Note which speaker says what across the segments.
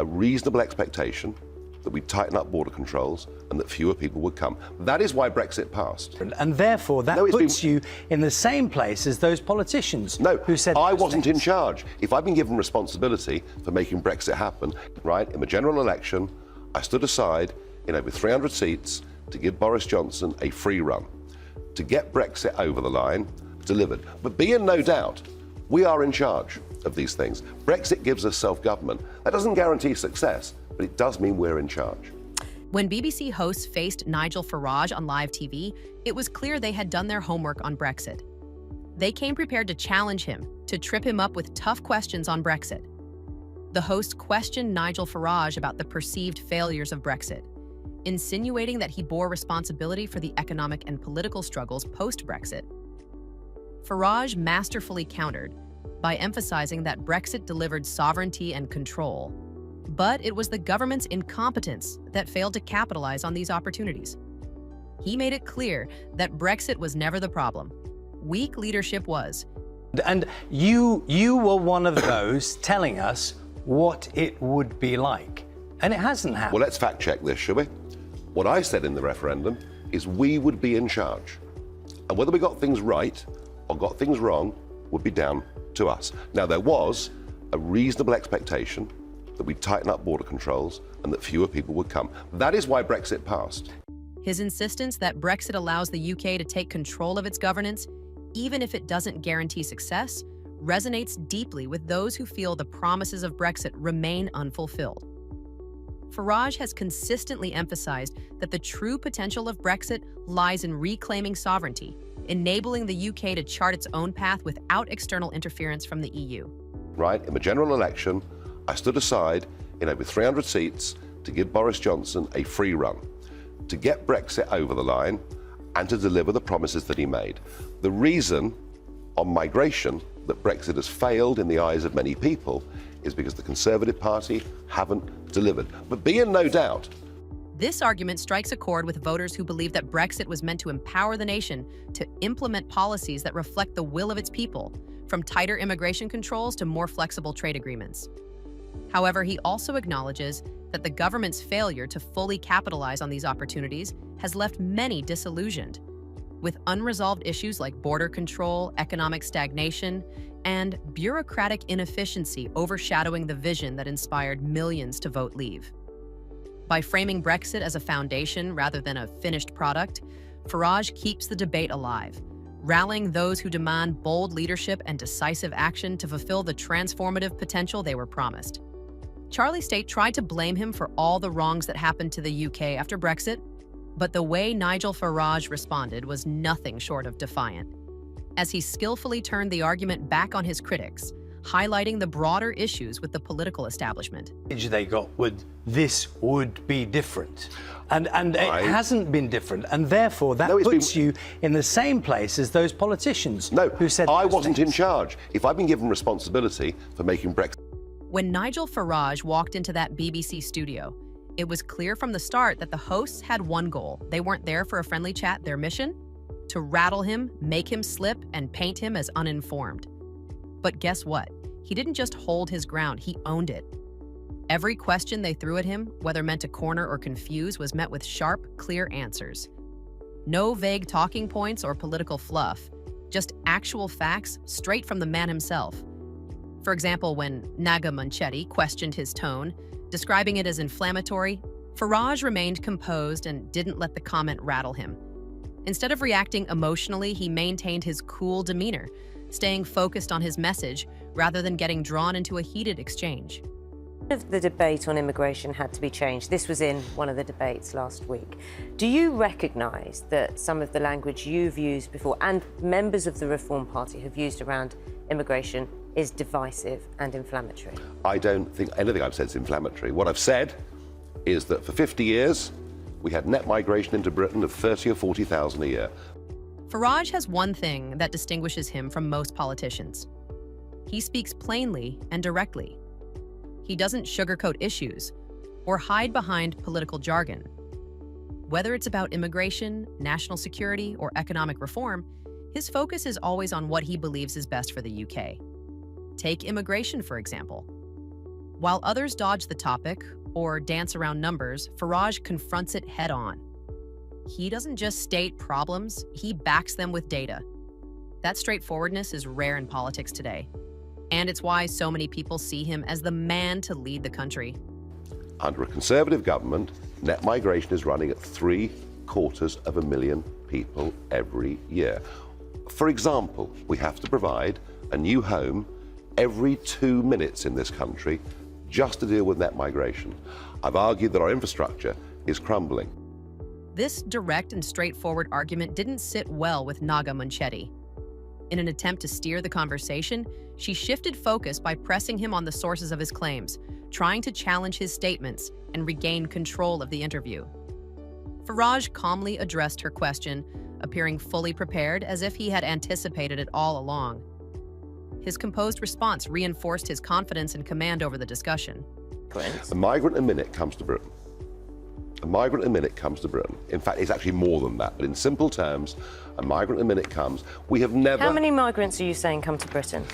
Speaker 1: a reasonable expectation that we'd tighten up border controls and that fewer people would come. That is why Brexit passed.
Speaker 2: And therefore, that puts you in the same place as those politicians who said
Speaker 1: I wasn't in charge. If I'd been given responsibility for making Brexit happen, right, in the general election, I stood aside in over 300 seats to give Boris Johnson a free run, to get Brexit over the line, delivered. But be in no doubt, we are in charge of these things. Brexit gives us self-government. That doesn't guarantee success, but it does mean we're in charge.
Speaker 3: When BBC hosts faced Nigel Farage on live TV, it was clear they had done their homework on Brexit. They came prepared to challenge him, to trip him up with tough questions on Brexit. The host questioned Nigel Farage about the perceived failures of Brexit, insinuating that he bore responsibility for the economic and political struggles post-Brexit. Farage masterfully countered by emphasizing that Brexit delivered sovereignty and control, but it was the government's incompetence that failed to capitalize on these opportunities. He made it clear that Brexit was never the problem. Weak leadership was.
Speaker 2: And you were one of those telling us what it would be like. And it hasn't happened.
Speaker 1: Well, let's fact check this, shall we? What I said in the referendum is we would be in charge. And whether we got things right or got things wrong would be down to us. Now, there was a reasonable expectation that we'd tighten up border controls and that fewer people would come. That is why Brexit passed.
Speaker 3: His insistence that Brexit allows the UK to take control of its governance, even if it doesn't guarantee success, resonates deeply with those who feel the promises of Brexit remain unfulfilled. Farage has consistently emphasized that the true potential of Brexit lies in reclaiming sovereignty, enabling the UK to chart its own path without external interference from the EU.
Speaker 1: Right, in the general election, I stood aside in over 300 seats to give Boris Johnson a free run, to get Brexit over the line and to deliver the promises that he made. The reason on migration that Brexit has failed in the eyes of many people is because the Conservative Party haven't delivered. But be in no doubt.
Speaker 3: This argument strikes a chord with voters who believe that Brexit was meant to empower the nation to implement policies that reflect the will of its people, from tighter immigration controls to more flexible trade agreements. However, he also acknowledges that the government's failure to fully capitalize on these opportunities has left many disillusioned, with unresolved issues like border control, economic stagnation, and bureaucratic inefficiency overshadowing the vision that inspired millions to vote Leave. By framing Brexit as a foundation rather than a finished product, Farage keeps the debate alive, rallying those who demand bold leadership and decisive action to fulfill the transformative potential they were promised. Charlie State tried to blame him for all the wrongs that happened to the UK after Brexit, but the way Nigel Farage responded was nothing short of defiant, as he skillfully turned the argument back on his critics, highlighting the broader issues with the political establishment.
Speaker 2: They got this would be different. And it hasn't been different, and therefore that puts you in the same place as those politicians who said
Speaker 1: I wasn't in charge. If I'd been given responsibility for making Brexit.
Speaker 3: When Nigel Farage walked into that BBC studio, it was clear from the start that the hosts had one goal. They weren't there for a friendly chat. Their mission? To rattle him, make him slip, and paint him as uninformed. But guess what? He didn't just hold his ground, he owned it. Every question they threw at him, whether meant to corner or confuse, was met with sharp, clear answers. No vague talking points or political fluff, just actual facts straight from the man himself. For example, when Naga Munchetti questioned his tone, describing it as inflammatory, Farage remained composed and didn't let the comment rattle him. Instead of reacting emotionally, he maintained his cool demeanor, staying focused on his message rather than getting drawn into a heated exchange.
Speaker 4: The debate on immigration had to be changed. This was in one of the debates last week. Do you recognise that some of the language you've used before and members of the Reform Party have used around immigration is divisive and inflammatory?
Speaker 1: I don't think anything I've said is inflammatory. What I've said is that for 50 years, we had net migration into Britain of 30 or 40,000 a year.
Speaker 3: Farage has one thing that distinguishes him from most politicians. He speaks plainly and directly. He doesn't sugarcoat issues or hide behind political jargon. Whether it's about immigration, national security, or economic reform, his focus is always on what he believes is best for the UK. Take immigration, for example. While others dodge the topic or dance around numbers, Farage confronts it head-on. He doesn't just state problems, he backs them with data. That straightforwardness is rare in politics today. And it's why so many people see him as the man to lead the country.
Speaker 1: Under a Conservative government, net migration is running at 750,000 people every year. For example, we have to provide a new home every 2 minutes in this country just to deal with net migration. I've argued that our infrastructure is crumbling.
Speaker 3: This direct and straightforward argument didn't sit well with Naga Munchetty. In an attempt to steer the conversation, she shifted focus by pressing him on the sources of his claims, trying to challenge his statements and regain control of the interview. Farage calmly addressed her question, appearing fully prepared as if he had anticipated it all along. His composed response reinforced his confidence and command over the discussion.
Speaker 1: A migrant a minute comes to Britain. A migrant a minute comes to Britain. In fact, it's actually more than that, but in simple terms, a migrant a minute comes. We have never...
Speaker 4: How many migrants are you saying come to Britain?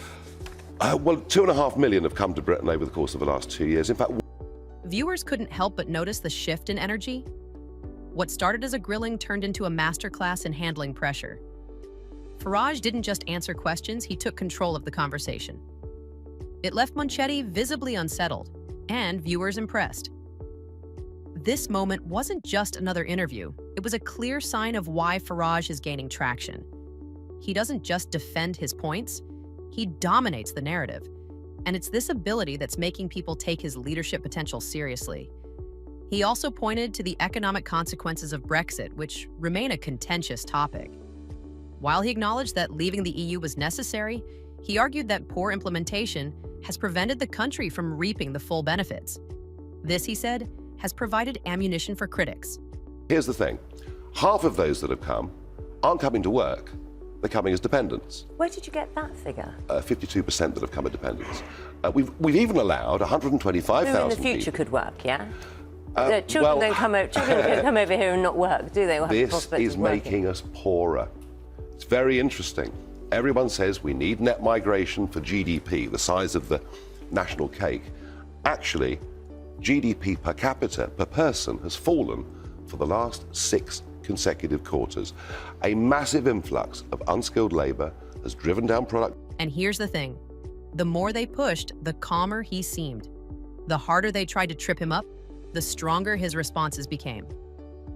Speaker 1: Well, 2.5 million have come to Britain over the course of the last 2 years. In fact...
Speaker 3: Viewers couldn't help but notice the shift in energy. What started as a grilling turned into a masterclass in handling pressure. Farage didn't just answer questions, he took control of the conversation. It left Munchetty visibly unsettled, and viewers impressed. This moment wasn't just another interview, it was a clear sign of why Farage is gaining traction. He doesn't just defend his points, he dominates the narrative. And it's this ability that's making people take his leadership potential seriously. He also pointed to the economic consequences of Brexit, which remain a contentious topic. While he acknowledged that leaving the EU was necessary, he argued that poor implementation has prevented the country from reaping the full benefits. This, he said, has provided ammunition for critics.
Speaker 1: Here's the thing. Half of those that have come aren't coming to work. They're coming as dependents.
Speaker 4: Where did you get that figure?
Speaker 1: 52% that have come as dependents. We've even allowed 125,000
Speaker 4: Who in the future could work, yeah? Children don't come over here and not work, do they?
Speaker 1: This is making us poorer. It's very interesting. Everyone says we need net migration for GDP, the size of the national cake. Actually, GDP per capita, per person, has fallen for the last 6 consecutive quarters. A massive influx of unskilled labor has driven down product.
Speaker 3: And here's the thing. The more they pushed, the calmer he seemed. The harder they tried to trip him up, the stronger his responses became.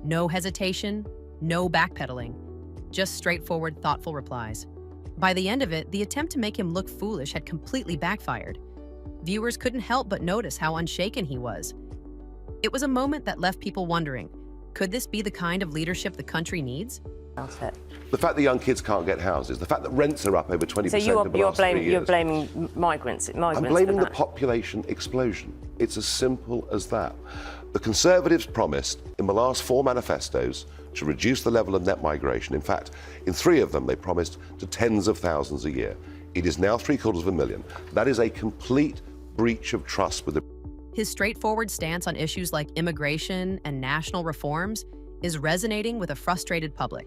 Speaker 3: No hesitation, no backpedaling, just straightforward, thoughtful replies. By the end of it, the attempt to make him look foolish had completely backfired. Viewers couldn't help but notice how unshaken he was. It was a moment that left people wondering, could this be the kind of leadership the country needs?
Speaker 1: The fact that young kids can't get houses, the fact that rents are up over 20%
Speaker 4: so
Speaker 1: over the last 3 years.
Speaker 4: You're blaming migrants
Speaker 1: I'm blaming the population explosion. It's as simple as that. The Conservatives promised in the last 4 manifestos to reduce the level of net migration. In fact, in 3 of them, they promised to tens of thousands a year. It is now 750,000. That is a complete breach of trust with the...
Speaker 3: His straightforward stance on issues like immigration and national reforms is resonating with a frustrated public.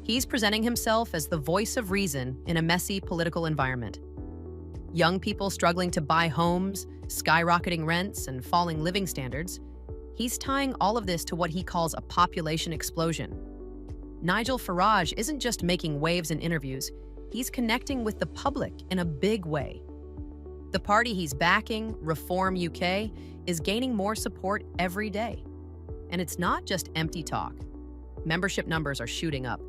Speaker 3: He's presenting himself as the voice of reason in a messy political environment. Young people struggling to buy homes, skyrocketing rents, and falling living standards, he's tying all of this to what he calls a population explosion. Nigel Farage isn't just making waves in interviews, he's connecting with the public in a big way. The party he's backing, Reform UK, is gaining more support every day. And it's not just empty talk. Membership numbers are shooting up,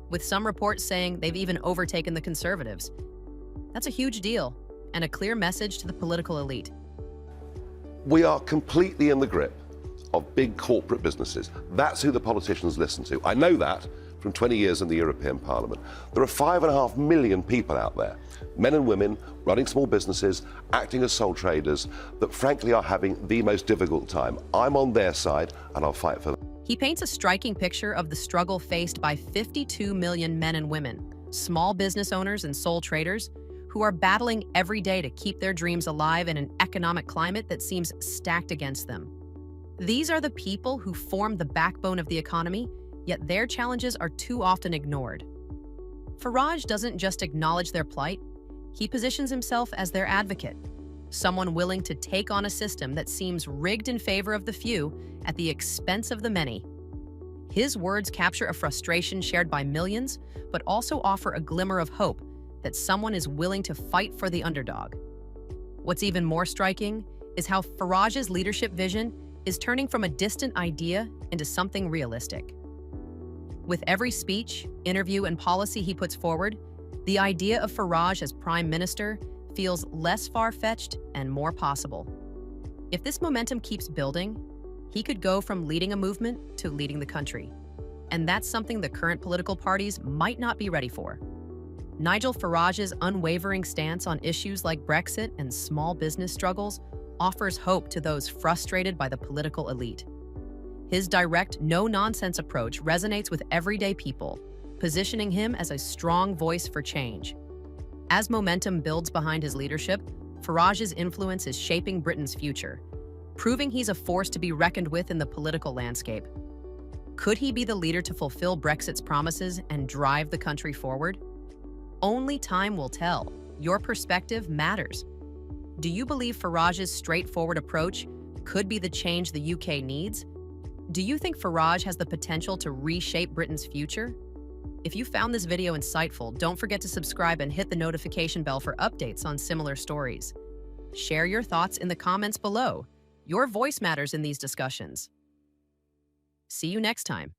Speaker 3: with some reports saying they've even overtaken the Conservatives. That's a huge deal, and a clear message to the political elite.
Speaker 1: We are completely in the grip of big corporate businesses. That's who the politicians listen to. I know that from 20 years in the European Parliament. There are 5.5 million people out there, men and women, running small businesses, acting as sole traders, that frankly are having the most difficult time. I'm on their side, and I'll fight for them.
Speaker 3: He paints a striking picture of the struggle faced by 52 million men and women, small business owners and sole traders, who are battling every day to keep their dreams alive in an economic climate that seems stacked against them. These are the people who form the backbone of the economy, yet their challenges are too often ignored. Farage doesn't just acknowledge their plight, he positions himself as their advocate, someone willing to take on a system that seems rigged in favor of the few at the expense of the many. His words capture a frustration shared by millions, but also offer a glimmer of hope that someone is willing to fight for the underdog. What's even more striking is how Farage's leadership vision is turning from a distant idea into something realistic. With every speech, interview, and policy he puts forward, the idea of Farage as Prime Minister feels less far-fetched and more possible. If this momentum keeps building, he could go from leading a movement to leading the country. And that's something the current political parties might not be ready for. Nigel Farage's unwavering stance on issues like Brexit and small business struggles offers hope to those frustrated by the political elite. His direct, no-nonsense approach resonates with everyday people, positioning him as a strong voice for change. As momentum builds behind his leadership, Farage's influence is shaping Britain's future, proving he's a force to be reckoned with in the political landscape. Could he be the leader to fulfill Brexit's promises and drive the country forward? Only time will tell. Your perspective matters. Do you believe Farage's straightforward approach could be the change the UK needs? Do you think Farage has the potential to reshape Britain's future? If you found this video insightful, don't forget to subscribe and hit the notification bell for updates on similar stories. Share your thoughts in the comments below. Your voice matters in these discussions. See you next time.